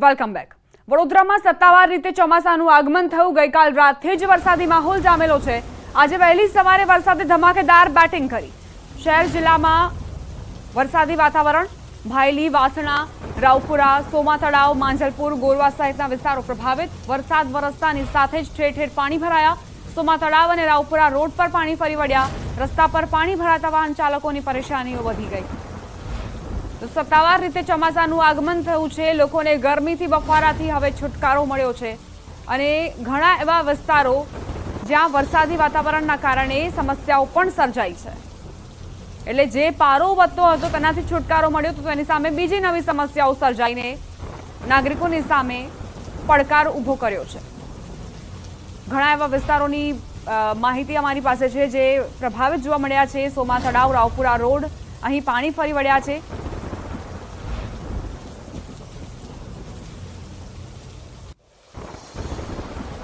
Welcome back. વડોદરામાં સત્તાવાર રીતે ચોમાસાનું આગમન થયું। ગઈકાલ રાતથી જ વરસાદી માહોલ જામેલો છે। આજે વહેલી સવારે વરસાદે ધમાકેદાર બેટિંગ કરી। શહેર જિલ્લામાં વરસાદી વાતાવરણ। ભાયલી, વાસણા, રાવપુરા, સોમા તળાવ, માંજલપુર, ગોરવા સહિતના વિસ્તારો પ્રભાવિત। વરસાદ વરસતાની સાથે જ ઠેર ઠેર પાણી ભરાયા। સોમા તળાવ અને રાવપુરા રોડ પર પાણી ફરી વળ્યા। રસ્તા પર પાણી ભરાતા વાહન ચાલકોની પરેશાનીઓ વધી ગઈ। તો સત્તાવાર રીતે ચોમાસાનું આગમન થયું છે। લોકોને ગરમીથી બફારાથી હવે છુટકારો મળ્યો છે અને ઘણા એવા વિસ્તારો જ્યાં વરસાદી વાતાવરણના કારણે સમસ્યાઓ પણ સર્જાઈ છે। એટલે જે પારો વધતો હતો તેનાથી છુટકારો મળ્યો તો તેની સામે બીજી નવી સમસ્યાઓ સર્જાઈને નાગરિકોની સામે પડકાર ઊભો કર્યો છે। ઘણા એવા વિસ્તારોની માહિતી અમારી પાસે છે જે પ્રભાવિત જોવા મળ્યા છે। સોમા તળાવ, રાવપુરા રોડ, અહીં પાણી ફરી વળ્યા છે।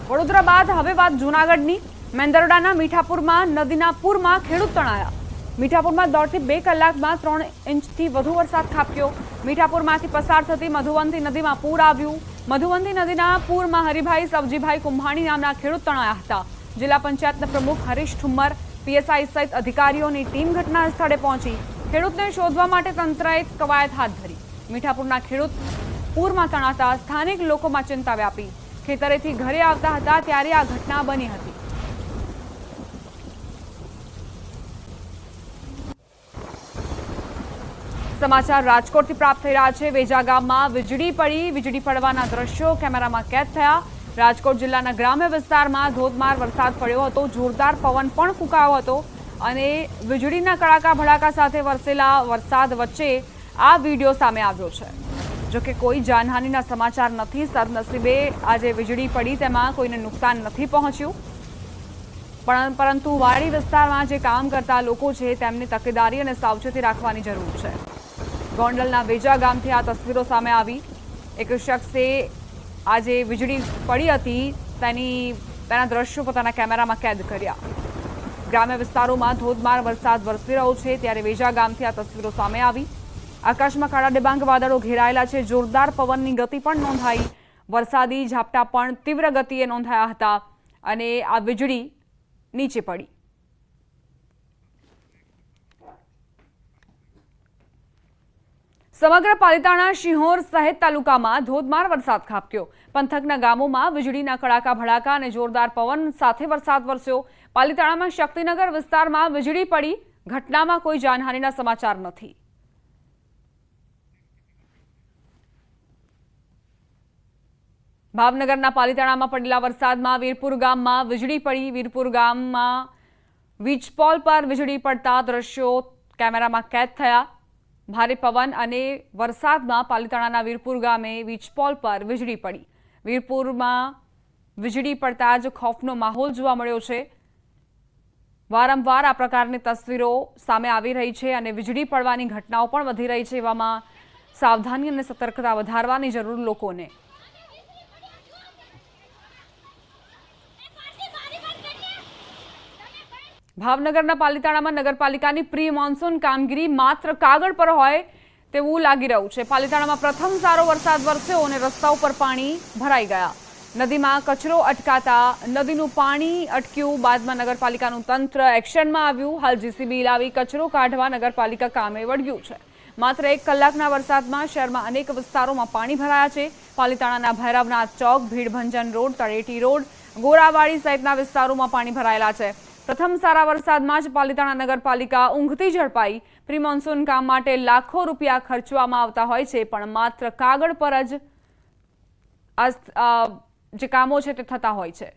વડોદરા બાદ હવે વાત જૂનાગઢની। મેંદરડાના મીઠાપુરમાં નદીના પૂરમાં ખેડૂત તણાયા। મીઠાપુરમાં 1.5 થી 2 કલાકમાં 3 ઇંચથી વધુ વરસાદ ખાબક્યો। મીઠાપુરમાંથી પસાર થતી મધુવંતી નદીમાં પૂર આવ્યું। મધુવંતી નદીના પૂરમાં હરિભાઈ સવજીભાઈ કુંભાણી નામના ખેડૂત તણાયા હતા। જિલ્લા પંચાયતના પ્રમુખ હરીશ ઠુમ્મર, પીએસઆઈ સહિત અધિકારીઓની ટીમ ઘટના સ્થળે પહોંચી ખેડૂતને શોધવા માટે તંત્રએ કવાયત હાથ ધરી। મીઠાપુરના ખેડૂત પૂરમાં તણાતા સ્થાનિક લોકોમાં ચિંતા વ્યાપી। ખેતરેથી ઘરે આવતા હતા ત્યારે આ ઘટના બની હતી। સમાચાર રાજકોટથી પ્રાપ્ત થઈ રહ્યા છે। વેજા ગામમાં વીજળી પડી। વીજળી પડવાના દ્રશ્યો કેમેરામાં કેદ થયા। રાજકોટ જિલ્લાના ગ્રામ્ય વિસ્તારમાં ધોધમાર વરસાદ પડ્યો હતો। જોરદાર પવન પણ ફૂંકાયો હતો અને વીજળીના કડાકા ભડાકા સાથે વરસેલા વરસાદ વચ્ચે આ વિડીયો સામે આવ્યો છે। જોકે કોઈ જાનહાનિના સમાચાર નથી। સદનસીબે આજે વીજળી પડી તેમાં કોઈને નુકસાન નથી પહોંચ્યું, પરંતુ વાડી વિસ્તારમાં જે કામ કરતા લોકો છે તેમને તકેદારી અને સાવચેતી રાખવાની જરૂર છે। ગોંડલના વેજા ગામથી આ તસવીરો સામે આવી। એક શખ્સે આજે વીજળી પડી હતી તેના દ્રશ્યો પોતાના કેમેરામાં કેદ કર્યા। ગ્રામ્ય વિસ્તારોમાં ધોધમાર વરસાદ વરસી રહ્યો છે ત્યારે વેજા ગામથી આ તસવીરો સામે આવી। આકાશમાં કાળા ડિબાંગ વાદળો ઘેરાયેલા છે। જોરદાર પવનની ગતિ પણ નોંધાઈ। વરસાદી ઝાપટા પણ તીવ્ર ગતિએ નોંધાયા હતા અને આ વીજળી નીચે પડી। સમગ્ર પાલિતાણા, શિહોર સહિત તાલુકામાં ધોધમાર વરસાદ ખાબક્યો। પંથકના ગામોમાં વીજળીના કડાકા ભડાકા અને જોરદાર પવન સાથે વરસાદ વરસ્યો। પાલિતાણામાં શક્તિનગર વિસ્તારમાં વીજળી પડી। ઘટનામાં કોઈ જાનહાનિના સમાચાર નથી। ભાવનગરના પાલિતાણામાં પડેલા વરસાદમાં વીરપુર ગામમાં વીજળી પડી। વીરપુર ગામમાં વીજપોલ પર વીજળી પડતા દ્રશ્યો કેમેરામાં કેદ થયા। ભારે પવન અને વરસાદમાં પાલિતાણાના વીરપુર ગામે વીજપોલ પર વીજળી પડી। વીરપુરમાં વીજળી પડતા જ ખોફનો માહોલ જોવા મળ્યો છે। વારંવાર આ પ્રકારની તસવીરો સામે આવી રહી છે અને વીજળી પડવાની ઘટનાઓ પણ વધી રહી છે। એવામાં સાવધાની અને સતર્કતા વધારવાની જરૂર લોકોને। ભાવનગરના પાલિતાણામાં નગરપાલિકાની પ્રી મોન્સૂન કામગીરી માત્ર કાગળ પર હોય તેવું લાગી રહ્યું છે। પાલિતાણામાં પ્રથમ સારો વરસાદ વરસ્યો અને રસ્તાઓ પર પાણી ભરાઈ ગયા। નદીમાં કચરો અટકાતા નદીનું પાણી અટક્યું। બાદમાં નગરપાલિકાનું તંત્ર એક્શનમાં આવ્યું। હાલ જીસીબી લાવી કચરો કાઢવા નગરપાલિકા કામે વળગ્યું છે। માત્ર 1 કલાકના વરસાદમાં શહેરમાં અનેક વિસ્તારોમાં પાણી ભરાયા છે। પાલિતાણાના ભૈરવનાથ ચોક, ભીડભંજન રોડ, તળેટી રોડ, ગોરાવાડી સહિતના વિસ્તારોમાં પાણી ભરાયેલા છે। પ્રથમ સારા વરસાદમાં જ પાલિતાણા નગરપાલિકા ઊંઘતી ઝડપાઈ। પ્રી મોન્સૂન કામ માટે લાખો રૂપિયા ખર્ચવામાં આવતા હોય છે પણ માત્ર કાગળ પર જ જે કામો છે તે થતા હોય છે।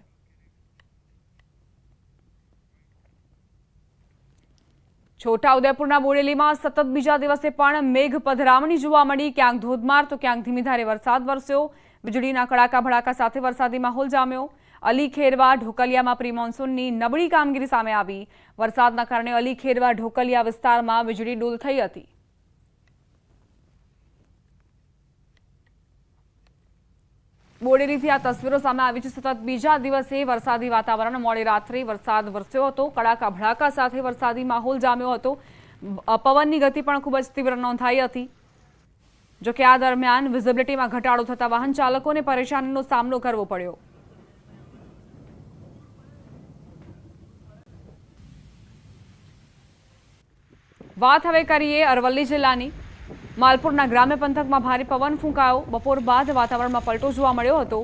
છોટાઉદેપુરના બોડેલીમાં સતત બીજા દિવસે પણ મેઘ પધરામણી જોવા મળી। ક્યાંક ધોધમાર તો ક્યાંક ધીમી ધારે વરસાદ વરસ્યો। વીજળીના કડાકા ભડાકા સાથે વરસાદી માહોલ જામ્યો। અલી ખેરવા, ઢોકલિયામાં પ્રી મોન્સૂનની નબળી કામગીરી સામે આવી। વરસાદના કારણે અલી ખેરવા, ઢોકલિયા વિસ્તારમાં વીજળી ડૂલ થઈ હતી। બોડેલીથી આ તસવીરો સામે આવી છે। સતત બીજા દિવસે વરસાદી વાતાવરણ। મોડી રાત્રે વરસાદ વરસ્યો હતો। કડાકા ભડાકા સાથે વરસાદી માહોલ જામ્યો હતો। પવનની ગતિ પણ ખૂબ જ તીવ્ર નોંધાઈ હતી। જો કે આ દરમિયાન વિઝિબિલિટીમાં ઘટાડો થતા વાહન ચાલકોને પરેશાનીનો સામનો કરવો પડ્યો. વાત હવે કરીએ અરવલ્લી જિલ્લાની. માલપુરના ગ્રામ્ય પંથકમાં ભારે પવન ફૂંકાયો. બપોર બાદ વાતાવરણમાં પલટો જોવા મળ્યો હતો.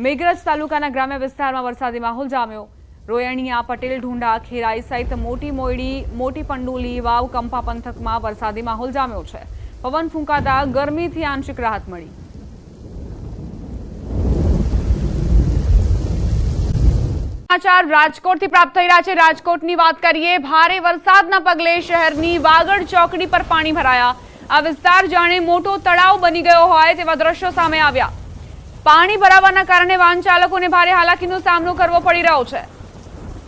મેઘરજ તાલુકાના ગ્રામ્ય વિસ્તારમાં વરસાદી માહોલ જામ્યો. રોયણિયા, પટેલ ઢુંડા, ખેરાઈ સહિત મોટી મોયડી, મોટી પંડુલી, વાવ, કંપા પંથકમાં વરસાદી માહોલ જામ્યો છે. પવન ફૂંકાતા ગરમીથી આંશિક રાહત મળી. સમાચાર રાજકોટથી પ્રાપ્ત થઈ રહ્યા છે. રાજકોટની વાત કરીએ. ભારે વરસાદના પગલે શહેરની વાગડ ચોકડી પર પાણી ભરાયા. આ વિસ્તાર જાણે મોટો તળાવ બની ગયો હોય તેવા દ્રશ્યો સામે આવ્યા. પાણી ભરાવાના કારણે વાહન ચાલકોને ભારે હાલાકીનો સામનો કરવો પડી રહ્યો છે.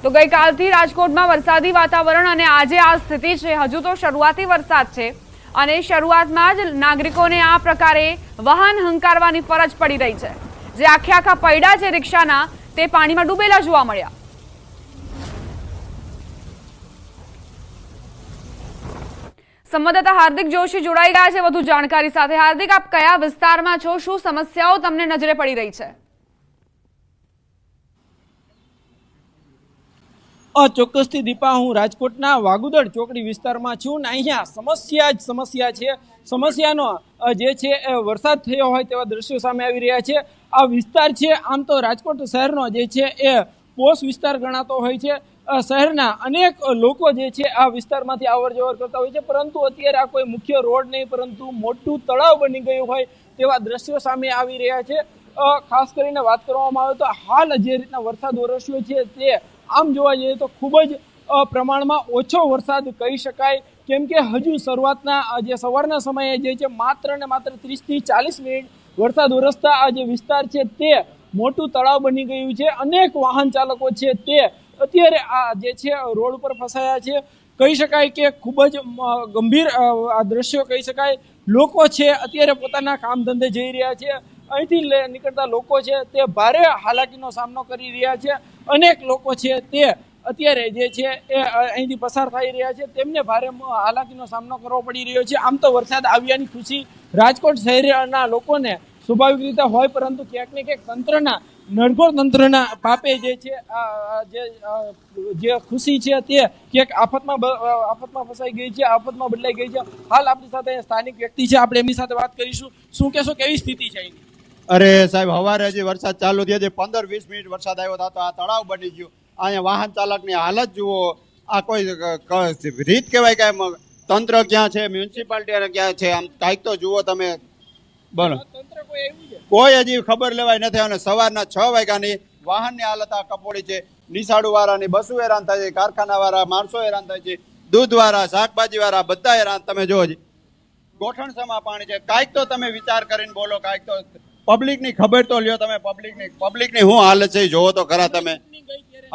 તો ગઈકાલથી રાજકોટમાં વરસાદી વાતાવરણ અને આજે આ સ્થિતિ છે. હજુ તો શરૂઆતી વરસાદ છે અને શરૂઆતમાં જ નાગરિકોને આ પ્રકારે વાહન હંકારવાની ફરજ પડી રહી છે. જે આખા પૈડા છે રિક્ષાના તે પાણીમાં ડૂબેલા જોવા મળ્યા. સંવાદદાતા હાર્દિક જોશી જોડાઈ ગયા છે વધુ જાણકારી સાથે. હાર્દિક, આપ કયા વિસ્તારમાં છો? શું સમસ્યાઓ તમને નજરે પડી રહી છે? ચોક્કસથી દીપા, હું રાજકોટના વાગુદડ ચોકડી વિસ્તારમાં છું ને અહીંયા સમસ્યા છે. સમસ્યાનો જે છે વરસાદ થયો હોય તેવા દ્રશ્યો સામે આવી રહ્યા છે. આ વિસ્તાર છે આમ તો રાજકોટ શહેરનો જે છે એ પોશ વિસ્તાર ગણાતો હોય છે. શહેરના અનેક લોકો જે છે આ વિસ્તારમાંથી અવર જવર કરતા હોય છે, પરંતુ અત્યારે આ કોઈ મુખ્ય રોડ નહીં પરંતુ મોટું તળાવ બની ગયું હોય તેવા દ્રશ્યો સામે આવી રહ્યા છે. ખાસ કરીને વાત કરવામાં આવે તો હાલ જે રીતના વરસાદ વરસ્યો છે તે આમ જોવા જઈએ તો ખૂબ જ પ્રમાણમાં ઓછો વરસાદ કહી શકાય, કેમ કે હજુ શરૂઆતના જે સવારના સમયે જે છે માત્ર ને માત્ર 30 થી 40 મિનિટ વરસાદ વરસતા આ જે વિસ્તાર છે તે મોટું તળાવ બની ગયું છે. અનેક વાહન ચાલકો છે તે અત્યારે આ જે છે રોડ ઉપર ફસાયા છે. કહી શકાય કે ખૂબ જ ગંભીર આ દ્રશ્યો કહી શકાય. લોકો છે અત્યારે પોતાના કામ ધંધે જઈ રહ્યા છે. અહીંથી નીકળતા લોકો છે તે ભારે હાલાકીનો સામનો કરી રહ્યા છે. અનેક લોકો છે તે અત્યારે જે છે એ અહીંથી પસાર થઈ રહ્યા છે, તેમને ભારે હાલાકીનો સામનો કરવો પડી રહ્યો છે. આમ તો વરસાદ આવ્યાની ખુશી રાજકોટ શહેરના લોકોને સ્વાભાવિક રીતે હોય, પરંતુ ક્યાંક ને ક્યાંક તંત્રના નડગોળ તંત્રના પાપે જે છે જે ખુશી છે તે ક્યાંક આફતમાં ફસાઈ ગઈ છે, આફતમાં બદલાઈ ગઈ છે. હાલ આપણી સાથે સ્થાનિક વ્યક્તિ છે, આપણે એમની સાથે વાત કરીશું. શું કહેશો, કેવી સ્થિતિ છે અહીંની? અરે સાહેબ, હવારે હજી વરસાદ ચાલુ થયો છે. 15-20 મિનિટ વરસાદ આવ્યો હતો તો આ તળાવ બની ગયું. અહીંયા વાહન ચાલકની હાલત જુઓ. આ કોઈ રીત કહેવાય કે તંત્ર ક્યાં છે, મ્યુનિસિપાલિટી ક્યાં છે? આમ કાંઈક તો જુઓ તમે. બોલો, કોઈ હજી ખબર લેવાય નથી. અને સવારના 6 વાગ્યાની વાહનની હાલત આ કપોડી છે. નિશાળુ વાળાની બસો હેરાન થાય છે, કારખાના વાળા માણસો હેરાન થાય છે, દૂધ વાળા, શાકભાજી વાળા બધા હેરાન. તમે જોવો જ ગોઠણસામાં પાણી છે. કાંઈક તો તમે વિચાર કરીને બોલો. કાંઈક તો પબ્લિકની ખબર તો લ્યો તમે. પબ્લિકની શું હાલત છે જોવો તો ખરા તમે.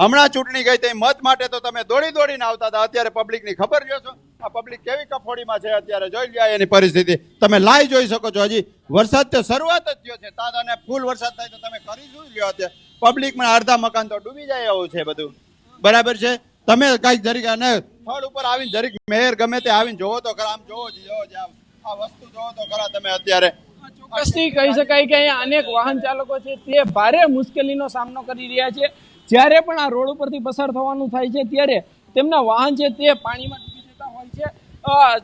હમણાં ચૂંટણી ગઈ તે મત માટે તો તમે દોડીને આવતા હતા. અત્યારે પબ્લિકની ખબર લ્યો છો. આ પબ્લિક કેવી કફોડીમાં છે અત્યારે જોઈ લ્યો એની પરિસ્થિતિ. તમે લાઈ જોઈ શકો છો. હજી વરસાદ તો શરૂઆત જ થયો છે. તાજાને ફૂલ વરસાદ થાય તો તમે કરી જોઈ લ્યો. અત્યારે પબ્લિકમાં અડધા મકાન તો ડૂબી જાય એવું છે બધું. બરાબર છે. તમે કઈક જરીક અને સ્થળ ઉપર આવીને જરીક મેયર ગમે તે આવીને જોવો તો ખરા. આમ જોવો જ આ વસ્તુ જોવો તો ખરા તમે. અત્યારે ચોક્કસથી કહી શકાય કે અહીંયા અનેક વાહન ચાલકો છે તે ભારે મુશ્કેલીનો સામનો કરી રહ્યા છે. જ્યારે પણ આ રોડ ઉપરથી પસાર થવાનું થાય છે ત્યારે તેમના વાહન છે તે પાણીમાં ડૂબી જતા હોય છે.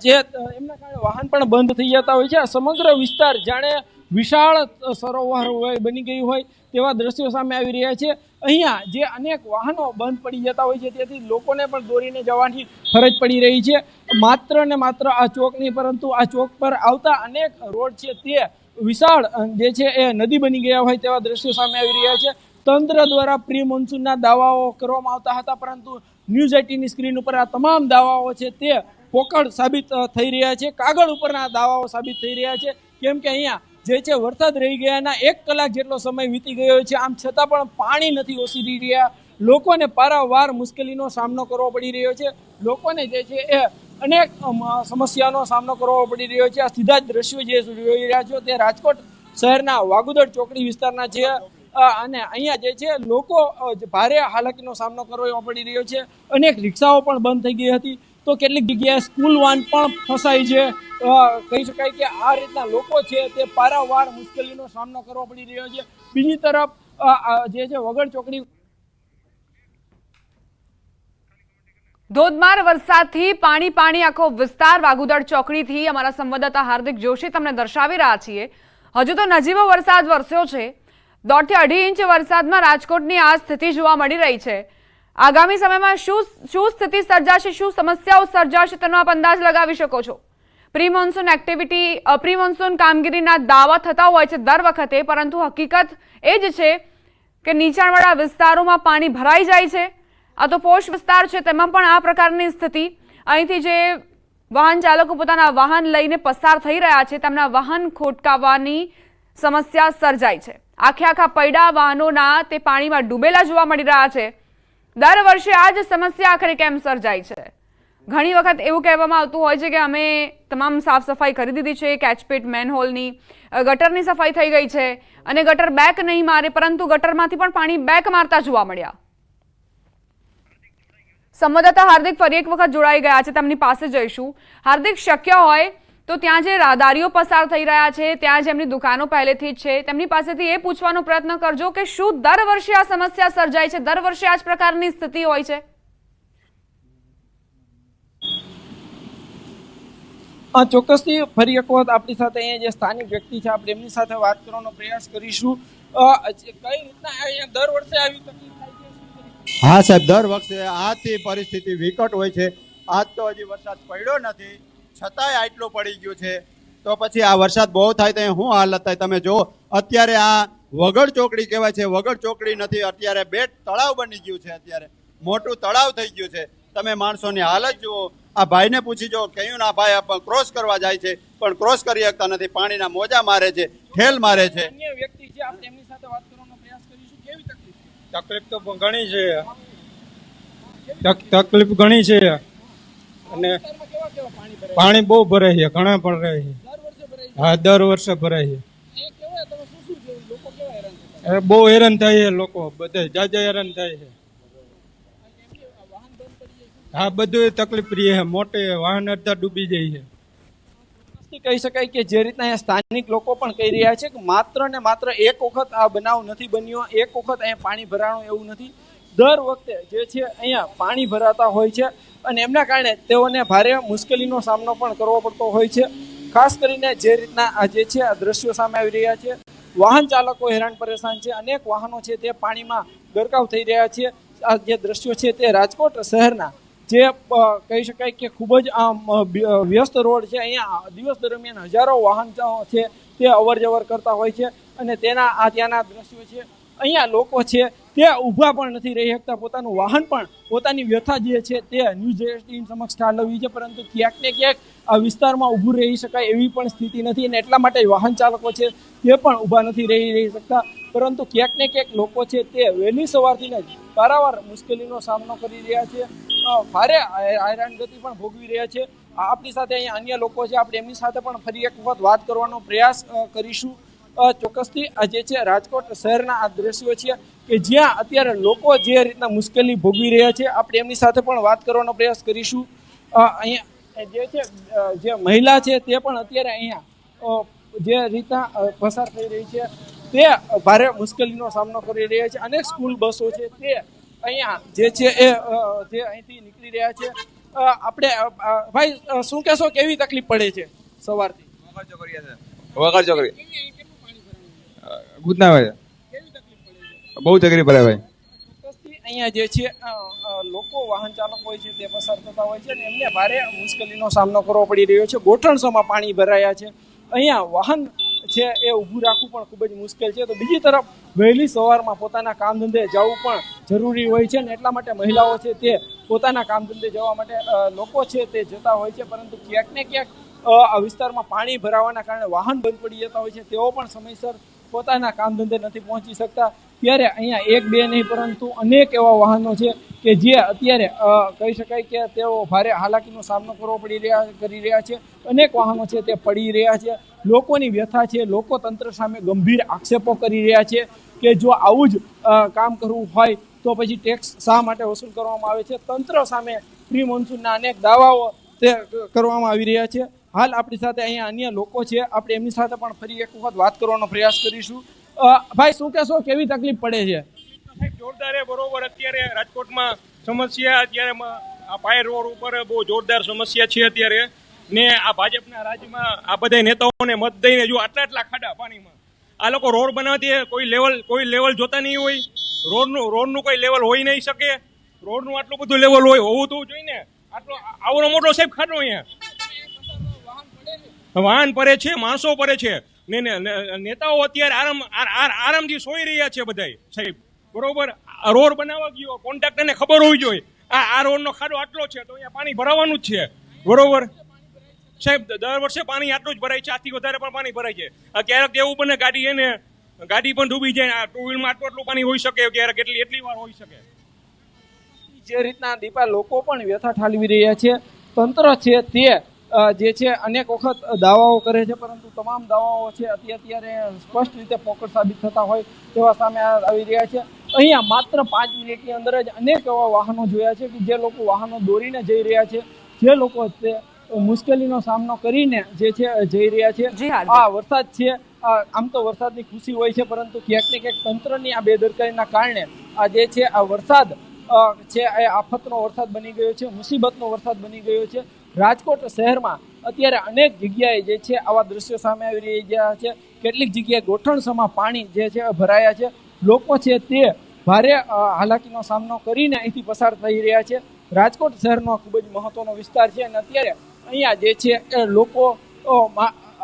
જે એમના કારણે વાહન પણ બંધ થઈ જતા હોય છે. આ સમગ્ર વિસ્તાર જાણે વિશાળ સરોવર બની ગયું હોય તેવા દ્રશ્યો સામે આવી રહ્યા છે. અહીંયા જે અનેક વાહનો બંધ પડી જતા હોય છે તેથી લોકોને પણ દોરીને જવાની ફરજ પડી રહી છે. માત્ર ને માત્ર આ ચોક નહીં પરંતુ આ ચોક પર આવતા અનેક રોડ છે તે વિશાળ જે છે એ નદી બની ગયા હોય તેવા દ્રશ્યો સામે આવી રહ્યા છે. તંત્ર દ્વારા પ્રી મોન્સૂનના દાવાઓ કરવામાં આવતા હતા, પરંતુ ન્યૂઝ 18ની સ્ક્રીન ઉપર આ તમામ દાવાઓ છે તે પોકળ સાબિત થઈ રહ્યા છે. કાગળ ઉપરના દાવાઓ સાબિત થઈ રહ્યા છે, કેમ કે અહીંયા જે છે વરસાદ રહી ગયાના 1 કલાક જેટલો સમય વીતી ગયો છે. આમ છતાં પણ પાણી નથી ઓસરી રહ્યા. લોકોને પારાવાર મુશ્કેલીનો સામનો કરવો પડી રહ્યો છે. લોકોને જે છે એ અનેક સમસ્યાનો સામનો કરવો પડી રહ્યો છે. આ સીધા જ દ્રશ્યો જે જોઈ રહ્યા છો તે રાજકોટ શહેરના વાગુદડ ચોકડી વિસ્તારના છે. અને અહીંયા જે છે લોકો ભારે હાલાકીનો સામનો કરવો પડી રહ્યો છે. અનેક રિક્ષાઓ પણ બંધ થઈ ગઈ હતી. તો તો કેટલીક જગ્યાએ સ્કૂલ વાન પણ ફસાઈ છે. કહી શકાય કે આ રીતના લોકો છે તે પારાવાર મુશ્કેલીનો સામનો કરવો પડી રહ્યો છે. બીજી તરફ જે છે વગર ચોકડી ધોધમાર વરસાદથી પાણી આખો વિસ્તાર વાગુદડ ચોકડીથી અમારા સંવાદદાતા હાર્દિક જોશી તમને દર્શાવી રહ્યા છીએ. હજુ તો નજીવો વરસાદ વરસ્યો છે. 1.5 થી 2.5 ઇંચ વરસાદમાં રાજકોટની આ સ્થિતિ જોવા મળી રહી છે. આગામી સમયમાં શું સ્થિતિ સર્જાશે, શું સમસ્યાઓ સર્જાશે તેનો આપ અંદાજ લગાવી શકો છો. પ્રી મોન્સૂન કામગીરીના દાવા થતા હોય છે દર વખતે, પરંતુ હકીકત એ જ છે કે નીચાણવાળા વિસ્તારોમાં પાણી ભરાઈ જાય છે. આ તો પોશ વિસ્તાર છે, તેમાં પણ આ પ્રકારની સ્થિતિ. અહીંથી જે વાહન ચાલકો પોતાના વાહન લઈને પસાર થઈ રહ્યા છે તેમના વાહન ખોટકાવવાની સમસ્યા સર્જાય છે. આખા પૈડા વાહનોના તે પાણીમાં ડૂબેલા જોવા મળી રહ્યા છે. દર વર્ષે આ જ સમસ્યા આખરે કેમ સર્જાય છે? ઘણી વખત એવું કહેવામાં આવતું હોય છે કે અમે તમામ સાફ સફાઈ કરી દીધી છે, કેચપીટ મેનહોલની, ગટરની સફાઈ થઈ ગઈ છે અને ગટર બેક નહીં મારે, પરંતુ ગટરમાંથી પણ પાણી બેક મારતા જોવા મળ્યા. સંવાદદાતા હાર્દિક ફરી એક વખત જોડાઈ ગયા છે, તેમની પાસે જઈશું. હાર્દિક, શક્ય હોય તો ત્યાં જે રાહદારીઓ પસાર થઈ રહ્યા છે, ત્યાં જેમની દુકાનો પહેલેથી જ છે, તેમની પાસેથી એ પૂછવાનો પ્રયત્ન કરજો કે શું દર વર્ષે આ સમસ્યા સર્જાય છે, દર વર્ષે આ જ પ્રકારની સ્થિતિ હોય છે? ચોક્કસથી ફરી એક વખત આપણી સાથે અહીંયા જે સ્થાનિક વ્યક્તિ છે આપણે એમની સાથે વાત કરવાનો પ્રયાસ કરીશું. કઈ રીતના અહીંયા દર વર્ષે આવી તકલીફ થાય છે? હા સાહેબ, દર વખતે આથી પરિસ્થિતિ વિકટ હોય છે. આજ તો હજી વરસાદ પડ્યો નથી, છતાંય આટલો પડી ગયો છે. તો પછી આ વરસાદ બહુ થાય તો શું હાલત થાય? તમે જો અત્યારે આ વગડ ચોકડી કહેવાય છે, વગડ ચોકડી નથી, અત્યારે બે તળાવ બની ગયું છે. અત્યારે મોટું તળાવ થઈ ગયું છે. તમે માણસોની હાલત જુઓ. આ ભાઈને પૂછી જો, કહ્યું ના ભાઈ ક્રોસ કરવા જાય છે પણ ક્રોસ કરી શકતા નથી, પાણીના મોજા મારે છે, ઠેલ મારે છે. અન્ય વ્યક્તિ છે આપણે એમની સાથે વાત કરવાનો પ્રયાસ કરીશું. કેવી તકલીફ? તકલીફ તો ઘણી છે, તકલીફ ઘણી છે અને પાણી બહુ ભરાય છે, ઘણા ભરાય છે. હા, દર વર્ષે ભરાય છે. બહુ હેરાન થાય છે લોકો, બધા જાજા હેરાન થાય છે. હા, બધું તકલીફ રહી છે, મોટે વાહન અડધા ડૂબી જાય છે. કહી શકાય કે જે રીતના અહીંયા સ્થાનિક લોકો પણ કહી રહ્યા છે કે માત્ર ને માત્ર એક વખત આ બનાવ નથી બન્યો, એક વખત અહીંયા પાણી ભરાણું એવું નથી. દર વખતે જે છે અહીંયા પાણી ભરાતા હોય છે અને એમના કારણે તેઓને ભારે મુશ્કેલીનો સામનો પણ કરવો પડતો હોય છે. ખાસ કરીને જે રીતના આ જે છે આ દ્રશ્યો સામે આવી રહ્યા છે, વાહન ચાલકો હેરાન પરેશાન છે, અનેક વાહનો છે તે પાણીમાં ગરકાવ થઈ રહ્યા છે. આ જે દ્રશ્યો છે તે રાજકોટ શહેરના જે કહી શકાય કે ખૂબ જ વ્યસ્ત રોડ છે. અહીંયા દિવસ દરમિયાન હજારો વાહન છે તે અવર જવર કરતા હોય છે અને તેના આ ત્યાંના દ્રશ્યો છે. અહીંયા લોકો છે તે ઊભા પણ નથી રહી શકતા, પોતાનું વાહન પણ પોતાની વ્યથા જે છે તે ન્યૂઝ એટીન સમક્ષ ઠાલવી છે, પરંતુ ક્યાંક ને ક્યાંક આ વિસ્તારમાં ઊભું રહી શકાય એવી પણ સ્થિતિ નથી અને એટલા માટે વાહન ચાલકો છે તે પણ ઊભા નથી રહી શકતા. પરંતુ ક્યાંક ને ક્યાંક લોકો છે તે વહેલી સવારથી જ પારાવાર મુશ્કેલીનો સામનો કરી રહ્યા છે, ભારે હેરાનગતિ પણ ભોગવી રહ્યા છે. આપણી સાથે અહીંયા અન્ય લોકો છે, આપણે એમની સાથે પણ ફરી એક વખત વાત કરવાનો પ્રયાસ કરીશું. ચોક્કસથી આ જે છે રાજકોટ શહેરના આ દ્રશ્યો છે કે જ્યાં અત્યારે લોકો જે રીતના મુશ્કેલી ભોગવી રહ્યા છે, આપણે એમની સાથે પણ વાત કરવાનો પ્રયાસ કરીશું. અહીંયા જે છે જે મહિલા છે તે પણ અત્યારે અહીંયા જે રીતના પસાર થઈ રહી છે તે ભારે મુશ્કેલીનો સામનો કરી રહ્યા છે. અનેક સ્કૂલ બસો છે તે અહીંયા જે છે એ જે અહીંથી નીકળી રહ્યા છે. આપણે ભાઈ શું કહેશો, કેવી તકલીફ પડે છે સવારથી? વગર ચોકડી ગુદનાભાઈ બહુ તકલીફ પડે ભાઈ. અહીંયા જે છે લોકો વાહન ચાલકો હોય છે તે પસાર થતા હોય છે અને એમને ભારે મુશ્કેલીનો સામનો કરવો પડી રહ્યો છે. ગોઠણસોમાં પાણી ભરાયા છે, અહીંયા વાહન છે એ ઊભું રાખવું પણ ખૂબ જ મુશ્કેલ છે. તો બીજી તરફ વહેલી સવારમાં પોતાના કામ ધંધે જવું પણ જરૂરી હોય છે અને એટલા માટે મહિલાઓ છે તે પોતાના કામ ધંધે જવા માટે લોકો છે તે જતા હોય છે, પરંતુ ક્યાંક ને ક્યાંક આ વિસ્તારમાં પાણી ભરાવાના કારણે વાહન બંધ પડી જતા હોય છે, તેઓ પણ સમયસર પોતાના કામ ધંધે નથી પહોંચી શકતા. ત્યારે અહીંયા એક બે નહીં પરંતુ અનેક એવા વાહનો છે કે જે અત્યારે કહી શકાય કે તેઓ ભારે હાલાકીનો સામનો કરી રહ્યા છે. અનેક વાહનો છે તે પડી રહ્યા છે. લોકોની વ્યથા છે, લોકો તંત્ર સામે ગંભીર આક્ષેપો કરી રહ્યા છે કે જો આવું જ કામ કરવું હોય તો પછી ટેક્સ શા માટે વસૂલ કરવામાં આવે છે? તંત્ર સામે પ્રી મોન્સૂનના અનેક દાવાઓ તે કરવામાં આવી રહ્યા છે. હાલ આપણી સાથે અહીંયા અન્ય લોકો છે, આપણે એમની સાથે પણ ફરી એક વખત વાત કરવાનો પ્રયાસ કરીશું. ભાઈ, શું કહેશો, કેવી તકલીફ પડે છે? જોરદાર બરોબર. અત્યારે રાજકોટમાં સમસ્યા અત્યારે આ પાય રોડ ઉપર બહુ જોરદાર સમસ્યા છે અત્યારે. ને આ ભાજપના રાજ્યમાં આ બધા નેતાઓને મત દઈને જો આટલા ખાડા પાણીમાં આ લોકો રોડ બનાવતી કોઈ લેવલ જોતા નહીં હોય. રોડનું કોઈ લેવલ હોઈ નહીં શકે. રોડનું આટલું બધું લેવલ હોવું તો જોઈએ ને. આટલો આવડો મોટો સાહેબ ખાડો અહીંયા વાહન પડે છે, માણસો પડે છે ને નેતાઓ અત્યારે આરામથી સોઈ રહ્યા છે બધા સાહેબ. બરોબર, રોડ બનાવવા ગયો કોન્ટ્રાક્ટરને ખબર હોવી જોઈએ આ રોડનો ખાડો આટલો છે તો અહીંયા પાણી ભરાવાનું જ છે. બરોબર સાહેબ, દર વર્ષે પાણી આટલું જ ભરાય છે, આથી વધારે પણ પાણી ભરાય છે. ક્યારેક એવું બને ગાડી પણ ડૂબી જાય. ટુ વ્હીલમાં આટલું પાણી હોઈ શકે, ક્યારેક એટલી વાર હોઈ શકે. જે રીતના દીપા લોકો પણ વ્યથા ઠાલવી રહ્યા છે, તંત્ર છે તે જે છે અનેક વખત દાવાઓ કરે છે, પરંતુ તમામ દાવાઓ છે અત્યારે સ્પષ્ટ રીતે પોકળ સાબિત થતા હોય તેવા સામે આવી રહ્યા છે. અહીંયા માત્ર 5 મિનિટની અંદર જ અનેક એવા વાહનો જોયા છે કે જે લોકો વાહનો દોરીને જઈ રહ્યા છે, જે લોકો તે મુશ્કેલીનો સામનો કરીને જે છે જઈ રહ્યા છે. આ વરસાદ છે, આમ તો વરસાદની ખુશી હોય છે, પરંતુ ક્યાંક ને ક્યાંક તંત્રની આ બેદરકારીના કારણે આ જે છે આ વરસાદ છે એ આફતનો વરસાદ બની ગયો છે, મુસીબતનો વરસાદ બની ગયો છે. રાજકોટ શહેરમાં અત્યારે અનેક જગ્યાએ જે છે આવા દ્રશ્યો સામે આવી રહ્યા છે. કેટલીક જગ્યાએ ગોઠણસમાં પાણી જે છે ભરાયા છે. લોકો છે તે ભારે હાલાકીનો સામનો કરીને અહીંથી પસાર થઈ રહ્યા છે. રાજકોટ શહેરનો ખૂબ જ મહત્વનો વિસ્તાર છે અને અત્યારે અહીંયા જે છે એ લોકો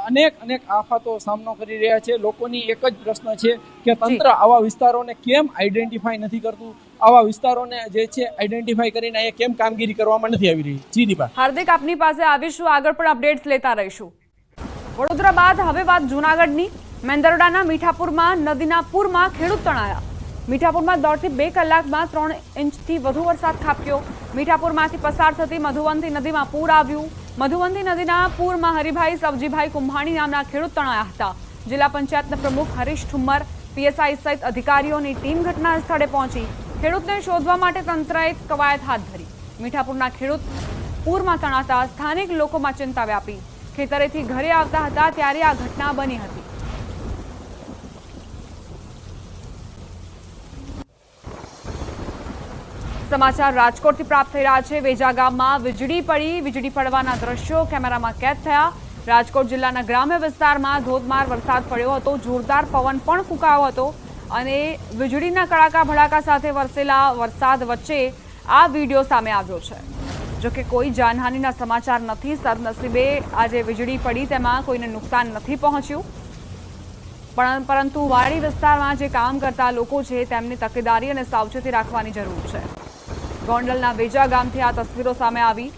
અનેક આફતો સામનો કરી રહ્યા છે. લોકોની એક જ પ્રશ્ન છે કે તંત્ર આવા વિસ્તારોને કેમ આઈડેન્ટિફાઈ નથી કરતું, આવા વિસ્તારોને જે છે આઈડેન્ટિફાઈ કરીને અહીંયા કેમ કામગીરી કરવામાં નથી આવી રહી. જી દીપા. હાર્દિક, આપની પાસે આવીશું, આગળ પણ અપડેટ્સ લેતા રહીશું. વડોદરા બાદ હવે વાત જૂનાગઢની. મેંદરડાના મીઠાપુરમાં નદીના પૂરમાં ખેડૂત તણાયા. મીઠાપુરમાં 1.5 થી 2 કલાકમાં 3 ઇંચથી વધુ વરસાદ ખાબક્યો. મીઠાપુરમાંથી પસાર થતી મધુવંતી નદીમાં પૂર આવ્યું. મધુવંતી નદીના પૂરમાં હરિભાઈ સવજીભાઈ કુંભાણી નામના ખેડૂત તણાયા હતા. જિલ્લા પંચાયતના પ્રમુખ હરીશ ઠુમ્મર, પીએસઆઈ સહિત અધિકારીઓની ટીમ ઘટના સ્થળે પહોંચી ખેડૂતને શોધવા માટે તંત્રએ કવાયત હાથ ધરી. મીઠાપુરના ખેડૂત પૂરમાં તણાતા સ્થાનિક લોકોમાં ચિંતા વ્યાપી. ખેતરેથી ઘરે આવતા હતા ત્યારે આ ઘટના બની હતી. સમાચાર રાજકોટથી પ્રાપ્ત થઈ રહ્યા છે. વેજા ગામમાં વીજળી પડી. વીજળી પડવાના દ્રશ્યો કેમેરામાં કેદ થયા. રાજકોટ જિલ્લાના ગ્રામ્ય વિસ્તારમાં ધોધમાર વરસાદ પડ્યો હતો. જોરદાર પવન પણ ફૂંકાયો હતો અને વીજળીના કડાકા ભડાકા સાથે વરસેલા વરસાદ વચ્ચે આ વિડીયો સામે આવ્યો છે. જોકે કોઈ જાનહાનિના સમાચાર નથી. સદનસીબે આ જે વીજળી પડી તેમાં કોઈને નુકસાન નથી પહોંચ્યું, પરંતુ વાડી વિસ્તારમાં જે કામ કરતા લોકો છે તેમની તકેદારી અને સાવચેતી રાખવાની જરૂર છે. ગોંડલના વેજા ગામથી આ તસવીરો સામે આવી.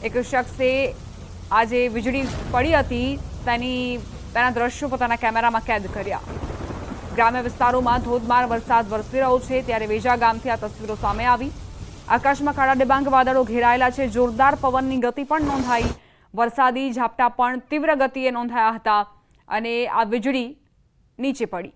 એક શખ્સે આ જે વીજળી પડી હતી તેના દ્રશ્યો પોતાના કેમેરામાં કેદ કર્યા. ગ્રામ્ય વિસ્તારોમાં ધોધમાર વરસાદ વરસી રહ્યો છે ત્યારે વેજા ગામથી આ તસવીરો સામે આવી. આકાશમાં કાળા ડિબાંગ વાદળો ઘેરાયેલા છે. જોરદાર પવનની ગતિ પણ નોંધાઈ. વરસાદી ઝાપટા પણ તીવ્ર ગતિએ નોંધાયા હતા અને આ વીજળી નીચે પડી.